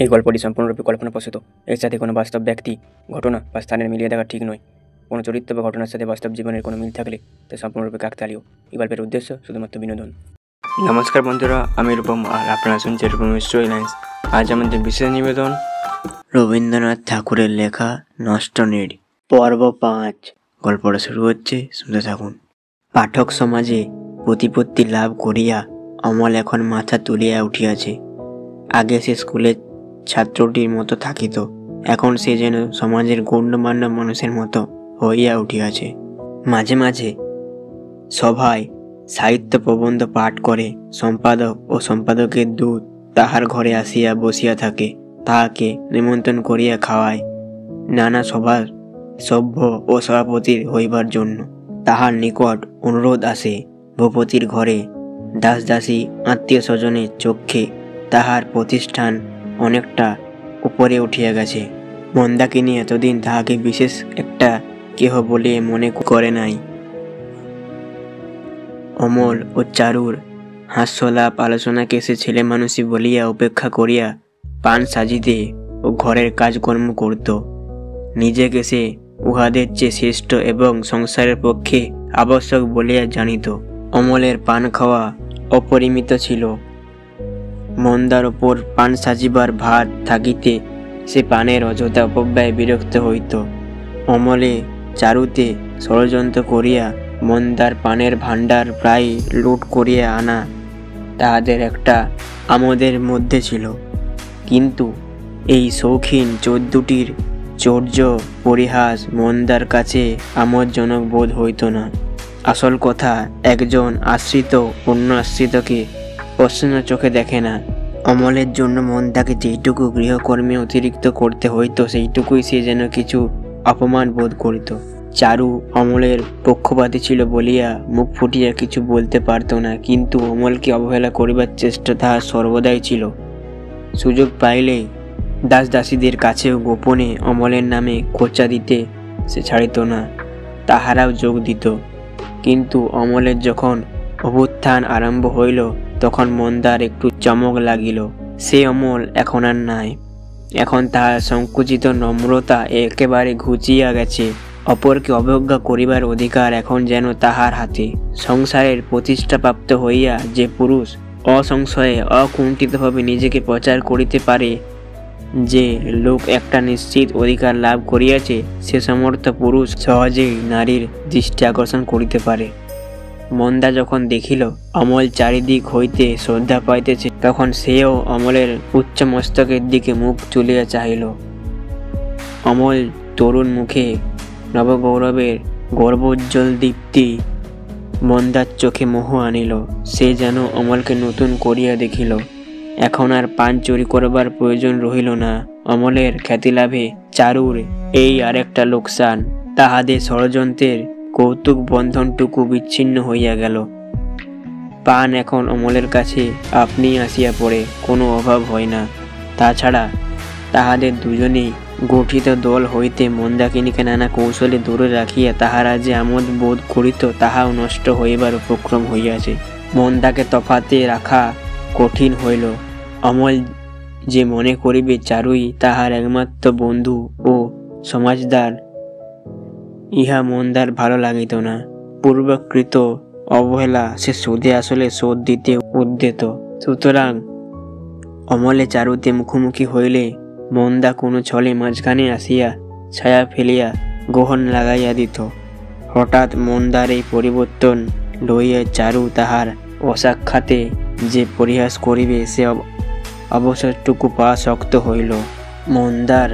এই গল্পটি সম্পূর্ণরূপে কল্পনাপ্রসূত। এর সাথে কোনো বাস্তব ব্যক্তি, ঘটনা বা স্থানের মিলিয়ে দেখা ঠিক নয়। কোনো চরিত্র বা ঘটনার সাথে বাস্তব জীবনের কোনো মিল থাকলে তা সম্পূর্ণরূপে কাকতালীয়। এই গল্পের উদ্দেশ্য শুধুমাত্র বিনোদন। নমস্কার বন্ধুরা, আমি রূপম আর আপনারা শুনছেন রূপম স্টোরি লাইন্স। আজ আমাদের বিশেষ নিবেদন রবীন্দ্রনাথ ঠাকুরের লেখা নষ্ট নীড় পর্ব 5। গল্পটা শুরু হচ্ছে, শুনতে থাকুন। পাঠক সমাজে প্রতিপত্তি লাভ করিয়া অমল এখন মাথা তুলিয়া উঠিয়াছে। আগে সে স্কুলের ছাত্রটির মতো থাকিত, এখন সে যেন সমাজের গণ্যমান্য মানুষের মতো হইয়া উঠিয়াছে। মাঝে মাঝে সভায় সাহিত্য প্রবন্ধ পাঠ করে সম্পাদক ও সম্পাদকের দূত তাহার ঘরে আসিয়া বসিয়া থাকে, তাহাকে নিমন্ত্রণ করিয়া খাওয়ায়। নানা সভার সভ্য ও সভাপতির হইবার জন্য তাহার নিকট অনুরোধ আসে। ভূপতির ঘরে দাস দাসী আত্মীয় স্বজনের চক্ষে তাহার প্রতিষ্ঠান অনেকটা উপরে উঠিয়া গেছে। মন্দাকিনী এতদিন তাহাকে বিশেষ একটা কেহ বলে মনে করে নাই। অমল ও চারুর হাস্যলাপ আলোচনাকে সে ছেলে মানুষই বলিয়া উপেক্ষা করিয়া পান সাজিতে ও ঘরের কাজকর্ম করত। নিজেকে সে উহাদের চেয়ে শ্রেষ্ঠ এবং সংসারের পক্ষে আবশ্যক বলিয়া জানিত। অমলের পান খাওয়া অপরিমিত ছিল। মন্দার ওপর পান সাজিবার ভার থাকিতে সে পানের অযথা অপব্যয় বিরক্ত হইত। অমলে চারুতে ষড়যন্ত্র করিয়া মন্দার পানের ভাণ্ডার প্রায় লুট করিয়া আনা তাহাদের একটা আমোদের মধ্যে ছিল। কিন্তু এই শৌখিন চোদ্দটির চৌর্য পরিহাস মন্দার কাছে আমোদজনক বোধ হইত না। আসল কথা, একজন আশ্রিত অন্য আশ্রিতকে প্রশ্ন চোখে দেখে না। অমলের জন্য মন্দাকে যেইটুকু গৃহকর্মে অতিরিক্ত করতে হইত সেইটুকুই সে যেন কিছু অপমান বোধ করিত। চারু অমলের পক্ষপাতী ছিল বলিয়া মুখ ফুটিয়া কিছু বলতে পারত না, কিন্তু অমলকে অবহেলা করিবার চেষ্টা তাহার সর্বদাই ছিল। সুযোগ পাইলে দাস দাসীদের কাছেও গোপনে অমলের নামে খোঁচা দিতে সে ছাড়িত না। তাহারাও যোগ দিত। কিন্তু অমলের যখন অভ্যুত্থান আরম্ভ হইল তখন মন্দার একটু চমক লাগিল। সে অমল এখন আর নাই। এখন তাহার সংকুচিত নম্রতা একেবারে ঘুচিয়া গেছে। অপরকে অবজ্ঞা করিবার অধিকার এখন যেন তাহার হাতে। সংসারের প্রতিষ্ঠাপ্রাপ্ত হইয়া যে পুরুষ অসংশয়ে অকুণ্ঠিতভাবে নিজেকে প্রচার করিতে পারে যে লোক একটা নিশ্চিত অধিকার লাভ করিয়াছে, সে সমর্থ পুরুষ সহজেই নারীর দৃষ্টি আকর্ষণ করিতে পারে। মন্দা যখন দেখিল অমল চারিদিক হইতে শ্রদ্ধা পাইতেছে, তখন সেও অমলের উচ্চ মস্তকের দিকে মুখ তুলিয়া চাহিল। অমল তরুণ মুখে নবগৌরবের গর্বোজ্জ্বল দীপ্তি মন্দার চোখে মোহ আনিল। সে যেন অমলকে নতুন করিয়া দেখিল। এখন আর পান চুরি করবার প্রয়োজন রহিল না। অমলের খ্যাতিলাভে চারুর এই আরেকটা লোকসান। তাহাদের ষড়যন্ত্রের কৌতুক বন্ধনটুকু বিচ্ছিন্ন হইয়া গেল। পান এখন অমলের কাছে আপনি আসিয়া পড়ে, কোনো অভাব হয় না। তাছাড়া তাহাদের দুজনেই গঠিত দল হইতে মন্দাকিনীকে নানা কৌশলে দূরে রাখিয়া তাহারা যে আমোদ বোধ করিত তাহাও নষ্ট হইবার উপক্রম হইয়াছে। মন্দাকে তফাতে রাখা কঠিন হইল। অমল যে মনে করিবে চারুই তাহার একমাত্র বন্ধু ও সমাজদার, ইহা মন্দার ভালো লাগিত না। পূর্বকৃত অবহেলা সে সুদে আসলে শোধ দিতে উদ্যত। সুতরাং অমলে চারুতে মুখোমুখি হইলে মন্দা কোনো ছলে মাঝখানে আসিয়া ছায়া ফেলিয়া গ্রহণ লাগাইয়া দিত। হঠাৎ মন্দার এই পরিবর্তন লইয়া চারু তাহার অসাক্ষাতে যে পরিহাস করিবে সে অবসরটুকু পাওয়া শক্ত হইল। মন্দার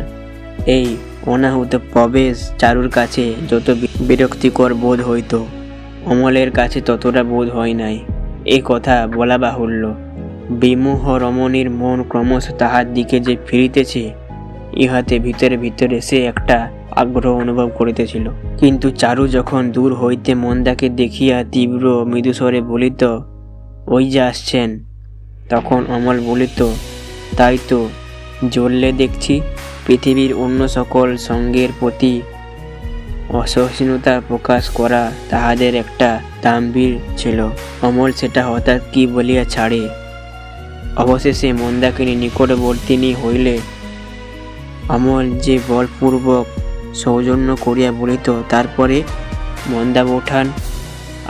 এই অনাহুত প্রবেশ চারুর কাছে যত বিরক্তিকর বোধ হইত, অমলের কাছে ততটা বোধ হয় নাই। এ কথা বলা বাহুল্য। বিমোহ রমণীর মন ক্রমশ তাহার দিকে যে ফিরিতেছে, ইহাতে ভিতরে ভিতরে সে একটা আগ্রহ অনুভব করিতেছিল। কিন্তু চারু যখন দূর হইতে মন্দাকে দেখিয়া তীব্র মৃদুস্বরে বলিত, ওই যে আসছেন, তখন অমল বলিত, তাই তো জ্বললে দেখছি। পৃথিবীর অন্য সকল সঙ্গের প্রতি অসহিষ্ণুতা প্রকাশ করা তাহাদের একটা দাম্ভীর ছিল। অমল সেটা হঠাৎ কি বলিয়া ছাড়ে। অবশেষে মন্দাকিনী নিকটবর্তিনী হইলে অমল যে বলপূর্বক সৌজন্য করিয়া বলিত, তারপরে মন্দা বৌঠান,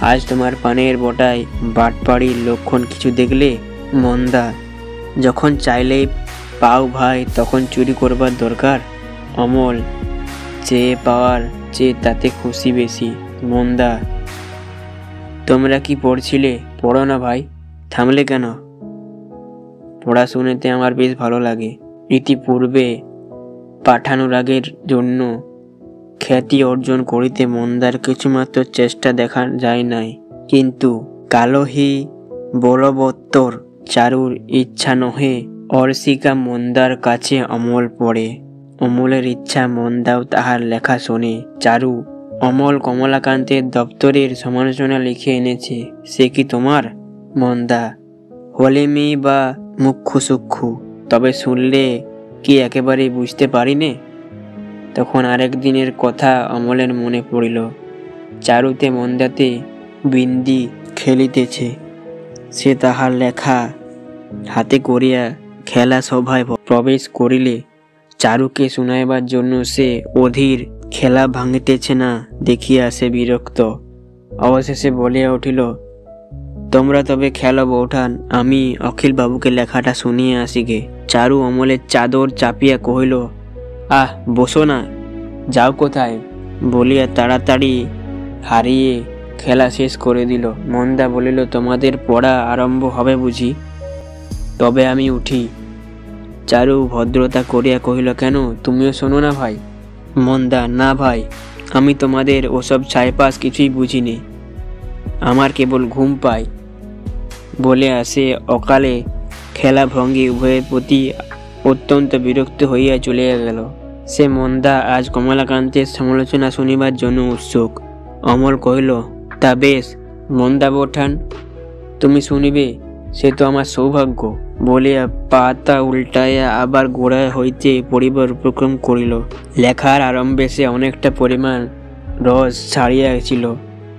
আজ তোমার পানের বটায় বাটপাড়ির লক্ষণ কিছু দেখলে? মন্দা, যখন চাইলেই পাও ভাই, তখন চুরি করবার দরকার? অমল, চেয়ে পাওয়ার চেয়ে তাতে খুশি বেশি। মন্দা, তোমরা কি পড়ছিলে? পড়ো না ভাই, থামলে কেন? পড়াশুনেতে আমার বেশ ভালো লাগে। ইতিপূর্বে পাঠানুরাগের জন্য খ্যাতি অর্জন করিতে মন্দার কিছুমাত্র চেষ্টা দেখা যায় নাই, কিন্তু কালহি বলবত্তর চারুর ইচ্ছা নহে অর্ষিকা মন্দার কাছে অমল পড়ে। অমলের ইচ্ছা মন্দাও তাহার লেখা শোনে। চারু অমল কমলাকান্তের দপ্তরের সমালোচনা লিখে এনেছে, সে কি তোমার? মন্দা, হলে মেয়ে বা মুখ্য সূক্ষ্ম, তবে শুনলে কি একেবারে বুঝতে পারিনে? তখন আরেক দিনের কথা অমলের মনে পড়িল। চারুতে মন্দাতে বিন্দি খেলিতেছে, সে তাহার লেখা হাতে করিয়া খেলা সভায় প্রবেশ করিলে চারুকে শুনাইবার জন্য সে অধীর খেলা ভাঙিতেছে না দেখিয়া সে বিরক্ত। অবশেষে বলিয়া উঠিল, তোমরা তবে খেলো বৌঠান, আমি অখিল বাবুকে লেখাটা শুনিয়ে আসি গে। চারু অমলের চাদর চাপিয়া কহিল, আহ, বসো না, যাও কোথায়? বলিয়া তাড়াতাড়ি হারিয়ে খেলা শেষ করে দিল। মন্দা বলিল, তোমাদের পড়া আরম্ভ হবে বুঝি? তবে আমি উঠি। চারু ভদ্রতা করিয়া কহিল, কেন, তুমিও শোনো না ভাই? মন্দা, না ভাই, আমি তোমাদের ওসব ছাইপাস কিছুই বুঝিনি, আমার কেবল ঘুম পায়। বলে আসে অকালে খেলা ভঙ্গি উভয়ের প্রতি অত্যন্ত বিরক্ত হইয়া চলিয়া গেল। সে মন্দা আজ কমলাকান্তের সমালোচনা শুনিবার জন্য উৎসুক। অমল কহিল, তা বেশ মন্দা বৌঠান, তুমি শুনিবে, সে তো আমার সৌভাগ্য। বলিয়া পাতা উল্টাইয়া আবার গোড়ায় হইতে পড়িবার উপক্রম করিল। লেখার আরম্ভে সে অনেকটা পরিমাণ রস ছাড়িয়াছিল,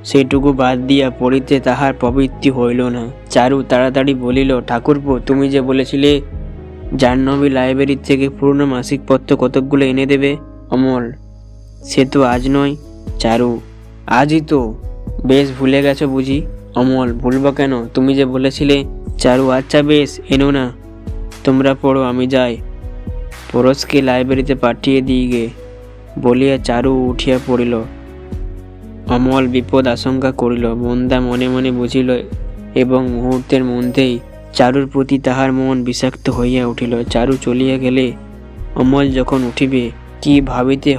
সেইটুকু বাদ দিয়া পড়িতে তাহার প্রবৃত্তি হইল না। চারু তাড়াতাড়ি বলিল, ঠাকুরপো, তুমি যে বলেছিলে জাহ্নবী লাইব্রেরি থেকে পুরনো মাসিক পত্র কতকগুলো এনে দেবে। অমল, সে তো আজ নয়। চারু, আজই তো। বেশ, ভুলে গেছো বুঝি? অমল, ভুলব কেন, তুমি যে বলেছিলে। চারু, আচ্ছা বেশ, এনো না, তোমরা পড়ো, আমি যাই, পরশকে লাইব্রেরিতে পাঠিয়ে দিই গে। বলিয়া চারু উঠিয়া পড়িল। অমল বিপদ আশঙ্কা করিল, মন্দা মনে মনে বুঝিল, এবং মুহূর্তের মধ্যেই চারুর প্রতি তাহার মন বিষাক্ত হইয়া উঠিল। চারু চলিয়া গেলে অমল যখন উঠিবে কি ভাবিতে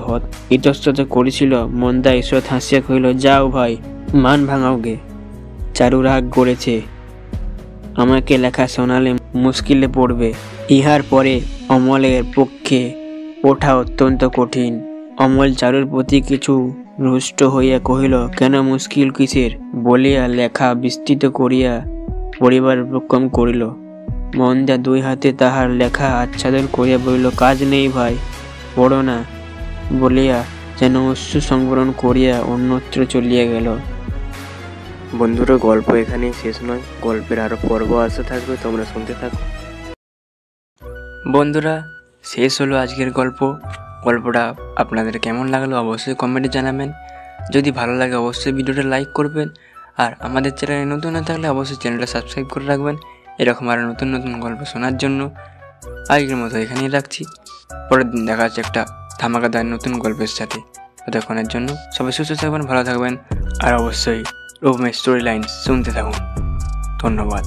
ইতস্তত করেছিল। মন্দা ঈষৎ হাসিয়া কহিল, যাও ভাই, মান ভাঙাও গে। চারু রাগ করেছে, আমাকে লেখা শোনালে মুশকিলে পড়বে। ইহার পরে অমলের পক্ষে ওঠা অত্যন্ত কঠিন। অমল চারুর প্রতি কিছু রুষ্ট হইয়া কহিল, কেন, মুশকিল কিসের? বলিয়া লেখা বিস্তৃত করিয়া পড়িবার উপক্রম করিল। মন্দা দুই হাতে তাহার লেখা আচ্ছাদন করিয়া বলিল, কাজ নেই ভাই, পড়ো না, বলিয়া যেন অশ্রু সংবরণ করিয়া অন্যত্র চলিয়া গেল। বন্ধুরা, গল্প এখানেই শেষ নয়, গল্পের আরো পর্ব আসতে থাকবে, তোমরা শুনতে থাকো। বন্ধুরা, শেষ হলো আজকের গল্প। গল্পটা আপনাদের কেমন লাগলো অবশ্যই কমেন্টে জানাবেন। যদি ভালো লাগে অবশ্যই ভিডিওটা লাইক করবেন, আর আমাদের চ্যানেলে নতুন না থাকলে অবশ্যই চ্যানেলটা সাবস্ক্রাইব করে রাখবেন এরকম আরও নতুন নতুন গল্প শোনার জন্য। আজকের মতো এখানেই রাখছি, পরের দিন দেখা যাচ্ছে একটা ধামাকাদার নতুন গল্পের সাথে। ততক্ষণের জন্য সবাই সুস্থ থাকবেন, ভালো থাকবেন, আর অবশ্যই রূপমের স্টোরি লাইন শুনতে থাকুন। ধন্যবাদ।